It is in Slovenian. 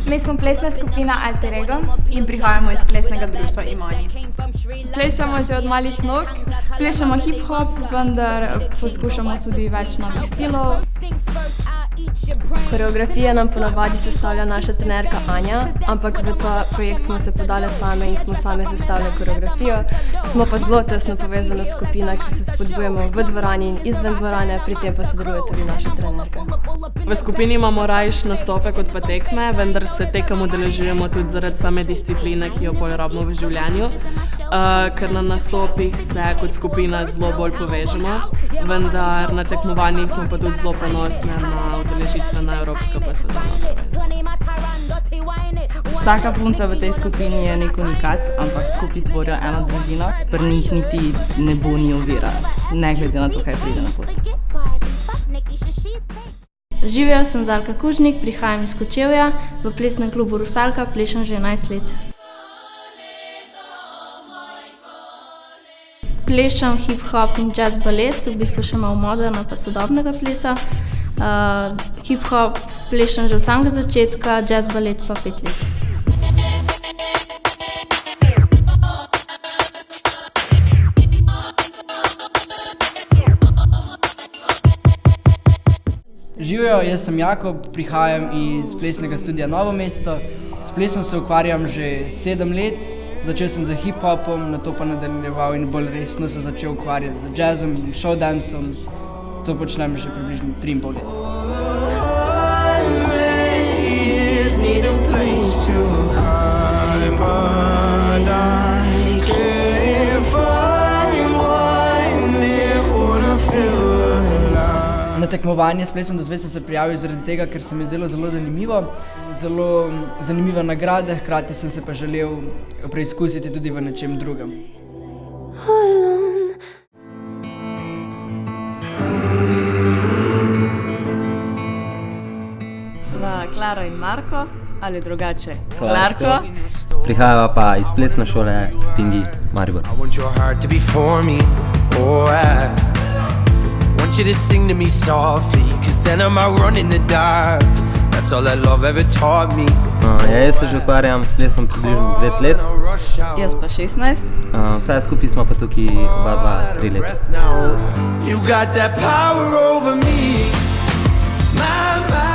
Mi smo plesna skupina Alter Ego in prihajamo iz plesnega društva Imani. Plešamo že od malih nog, plešamo hip-hop, vendar poskušamo tudi več novih stilov. Koreografije nam ponavadi sestavlja naša trenerka Anja, ampak v ta projekt smo se podali same in smo same sestavljali koreografijo. Smo pa zelo tesno povezana skupina, ker se spodbujamo v dvorani in izven dvorane, pri tem pa sodeluje tudi naša trenerka. V skupini imamo rajš nastope kot pa tekme, vendar se tekem udeležujemo tudi zaradi same discipline, ki jo bolj rabimo v življenju, ker na nastopih se kot skupina zelo bolj povežemo, vendar na tekmovanjih smo pa tudi zelo ponosne na udeležitve na evropsko pa svetovno. Vsaka punca v tej skupini je nek unikat, ampak skupaj tvorijo eno družino. Pri njih niti ne bo ni ovira, ne glede na to, kaj pride na pot. Živijo, sem Zalka Kužnik, prihajam iz Kočevja, v plesnem klubu Rusalka plešem že 11 let. Plešem hip-hop in jazz balet, v bistvu še malo moderno pa sodobnega plesa. Hip-hop plešem že od samega začetka, jazz balet pa 5 let. Živijo, jaz sem Jakob, prihajam iz plesnega studia Novo mesto. S plesom se ukvarjam že 7 let. Začel sem z hip-hopom, nato pa nadaljeval in bolj resno se začel ukvarjati z jazzom in showdancom. To počnem že približno 3,5 leta. Na tekmovanje s plesom do zvezd sem se prijavil zaradi tega, ker se mi je zdelo zelo zanimivo. Zelo zanimive nagrade, hkrati sem se pa želel preizkusiti tudi v nečem drugem. Sva Klara in Marko, ali drugače Klarko. Prihajava pa iz plesne šole Pingi Maribor. I want you to sing to me softly, cause then I'm out running the dark. That's all that love ever taught me. Jaz se že ukvarjam s plesom približno 9 let. Jaz pa 16. Vse skupaj smo pa tukaj oba 3 leta. You got that power over me, my